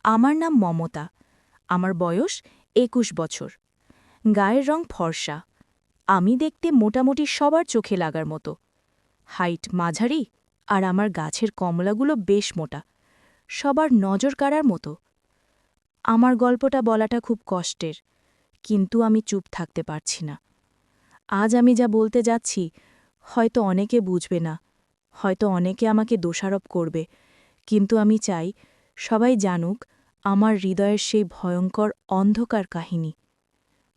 আমার নাম মমতা। আমার বয়স ২১ বছর। গায়ের রং ফর্সা। আমি দেখতে মোটামুটি সবার চোখে লাগার মতো। হাইট মাঝারি, আর আমার গাছের কমলাগুলো বেশ মোটা, সবার নজর কাড়ার মতো। আমার গল্পটা বলাটা খুব কষ্টের, কিন্তু আমি চুপ থাকতে পারছি না। আজ আমি যা বলতে যাচ্ছি হয়তো অনেকে বুঝবে না, হয়তো অনেকে আমাকে দোষারোপ করবে, কিন্তু আমি চাই সবাই জানুক আমার হৃদয়ের সেই ভয়ঙ্কর অন্ধকার কাহিনী।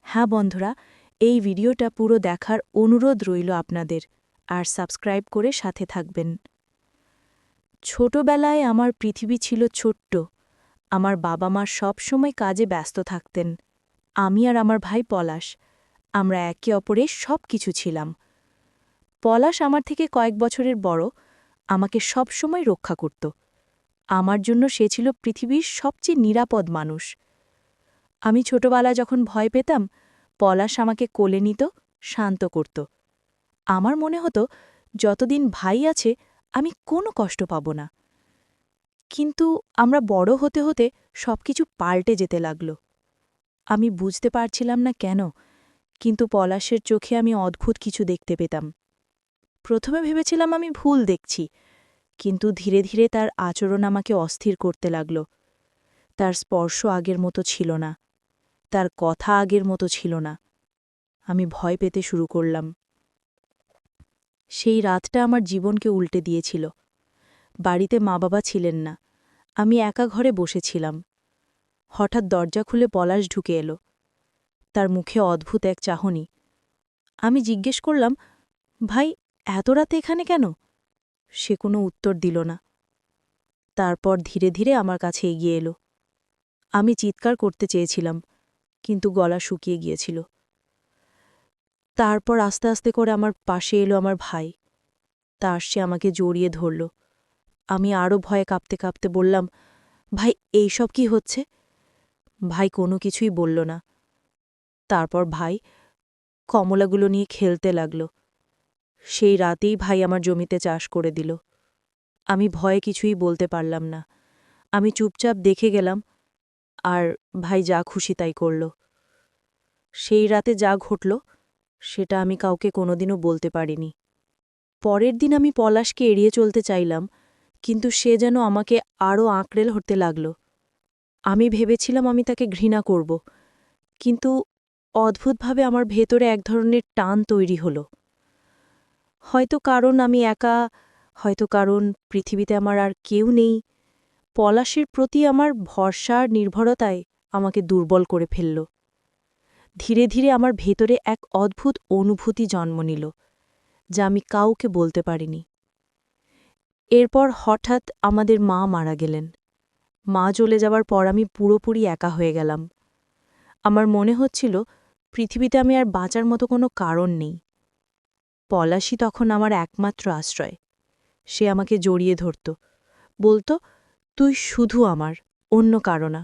হ্যাঁ বন্ধুরা, এই ভিডিওটা পুরো দেখার অনুরোধ রইল আপনাদের, আর সাবস্ক্রাইব করে সাথে থাকবেন। ছোটবেলায় আমার পৃথিবী ছিল ছোট্ট। আমার বাবা মা সবসময় কাজে ব্যস্ত থাকতেন। আমি আর আমার ভাই পলাশ, আমরা একে অপরের সব কিছু ছিলাম। পলাশ আমার থেকে কয়েক বছরের বড়, আমাকে সবসময় রক্ষা করত। আমার জন্য সে ছিল পৃথিবীর সবচেয়ে নিরাপদ মানুষ। আমি ছোটবেলায় যখন ভয় পেতাম, পলাশ আমাকে কোলে নিত, শান্ত করত। আমার মনে হতো যতদিন ভাই আছে আমি কোনো কষ্ট পাব না। কিন্তু আমরা বড় হতে হতে সবকিছু পাল্টে যেতে লাগল। আমি বুঝতে পারছিলাম না কেন, কিন্তু পলাশের চোখে আমি অদ্ভুত কিছু দেখতে পেতাম। প্রথমে ভেবেছিলাম আমি ভুল দেখছি, কিন্তু ধীরে ধীরে তার আচরণ আমাকে অস্থির করতে লাগল। তার স্পর্শ আগের মতো ছিল না, তার কথা আগের মতো ছিল না। আমি ভয় পেতে শুরু করলাম। সেই রাতটা আমার জীবনকে উল্টে দিয়েছিল। বাড়িতে মা বাবা ছিলেন না, আমি একা ঘরে বসেছিলাম। হঠাৎ দরজা খুলে পলাশ ঢুকে এলো। তার মুখে অদ্ভুত এক চাহনি। আমি জিজ্ঞেস করলাম, ভাই, এত রাতে এখানে কেন? সে কোনো উত্তর দিল না। তারপর ধীরে ধীরে আমার কাছে এগিয়ে এলো। আমি চিৎকার করতে চেয়েছিলাম, কিন্তু গলা শুকিয়ে গিয়েছিল। তারপর আস্তে আস্তে করে আমার পাশে এলো আমার ভাই। তার সে আমাকে জড়িয়ে ধরল। আমি আরও ভয়ে কাঁপতে কাঁপতে বললাম, ভাই, এইসব কি হচ্ছে? ভাই কোনো কিছুই বলল না। তারপর ভাই কমলাগুলো নিয়ে খেলতে লাগল। সেই রাতেই ভাই আমার জমিতে চাষ করে দিল। আমি ভয়ে কিছুই বলতে পারলাম না। আমি চুপচাপ দেখে গেলাম, আর ভাই যা খুশি তাই করল। সেই রাতে যা ঘটল সেটা আমি কাউকে কোনোদিনও বলতে পারিনি। পরের দিন আমি পলাশকে এড়িয়ে চলতে চাইলাম, কিন্তু সে যেন আমাকে আরও আঁকড়ে ধরতে লাগল। আমি ভেবেছিলাম আমি তাকে ঘৃণা করব, কিন্তু অদ্ভুতভাবে আমার ভেতরে এক ধরনের টান তৈরি হল। হয়তো কারণ আমি একা, হয়তো কারণ পৃথিবীতে আমার আর কেউ নেই। পলাশের প্রতি আমার ভরসা আর নির্ভরতায় আমাকে দুর্বল করে ফেলল। ধীরে ধীরে আমার ভেতরে এক অদ্ভুত অনুভূতি জন্ম নিল, যা আমি কাউকে বলতে পারিনি। এরপর হঠাৎ আমাদের মা মারা গেলেন। মা চলে যাওয়ার পর আমি পুরোপুরি একা হয়ে গেলাম। আমার মনে হচ্ছিল পৃথিবীতে আমি আর বাঁচার মতো কোনো কারণ নেই। পলাশই তখন আমার একমাত্র আশ্রয়। সে আমাকে জড়িয়ে ধরত, বলত, তুই শুধু আমার, অন্য কারো না।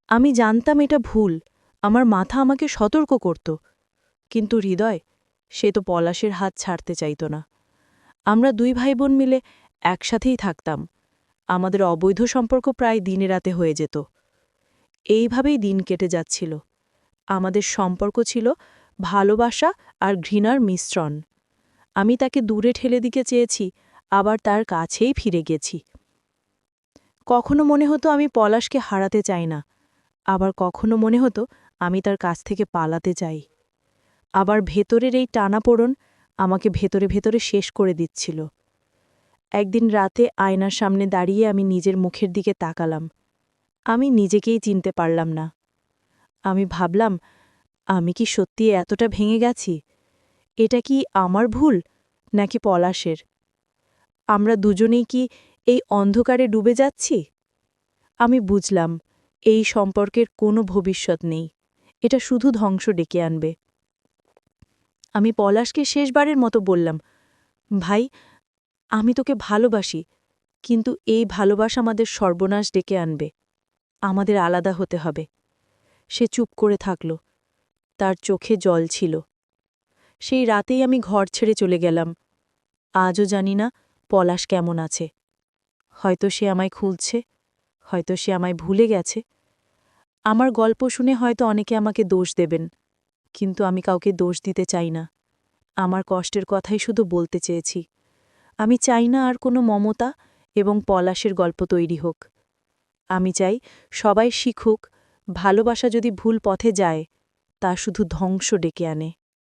আমি জানতাম এটা ভুল, আমার মাথা আমাকে সতর্ক করত, কিন্তু হৃদয়, সে তো পলাশের হাত ছাড়তে চাইত না। আমরা দুই ভাইবোন মিলে একসাথেই থাকতাম। আমাদের অবৈধ সম্পর্ক প্রায় দিনে রাতে হয়ে যেত। এইভাবেই দিন কেটে যাচ্ছিল। আমাদের সম্পর্ক ছিল ভালোবাসা আর ঘৃণার মিশ্রণ। আমি তাকে দূরে ঠেলে দিতে চেয়েছি, আবার তার কাছেই ফিরে গেছি। কখনো মনে হতো আমি পলাশকে হারাতে চাই না, আবার কখনো মনে হতো আমি তার কাছ থেকে পালাতে চাই। আবার ভেতরের এই টানাপোড়ন আমাকে ভেতরে ভেতরে শেষ করে দিচ্ছিল। একদিন রাতে আয়নার সামনে দাঁড়িয়ে আমি নিজের মুখের দিকে তাকালাম। আমি নিজেকেই চিনতে পারলাম না। আমি ভাবলাম, আমি কি সত্যি এতটা ভেঙে গেছি? এটা কি আমার ভুল, নাকি পলাশের? আমরা দুজনেই কি এই অন্ধকারে ডুবে যাচ্ছি? আমি বুঝলাম, এই সম্পর্কের কোনো ভবিষ্যৎ নেই। এটা শুধু ধ্বংস ডেকে আনবে। আমি পলাশকে শেষবারের মতো বললাম, ভাই, আমি তোকে ভালোবাসি, কিন্তু এই ভালোবাসা আমাদের সর্বনাশ ডেকে আনবে। আমাদের আলাদা হতে হবে। সে চুপ করে থাকল, তার চোখে জল ছিল। সেই রাতেই আমি ঘর ছেড়ে চলে গেলাম। আজও জানি না পলাশ কেমন আছে। হয়তো সে আমায় খুঁজছে, হয়তো সে আমায় ভুলে গেছে। আমার গল্প শুনে হয়তো অনেকে আমাকে দোষ দেবেন, কিন্তু আমি কাউকে দোষ দিতে চাই না। আমার কষ্টের কথাই শুধু বলতে চেয়েছি। আমি চাই না আর কোনো মমতা এবং পলাশের গল্প তৈরি হোক। আমি চাই সবাই শিখুক, ভালোবাসা যদি ভুল পথে যায় তা শুধু ধ্বংস ডেকে আনে।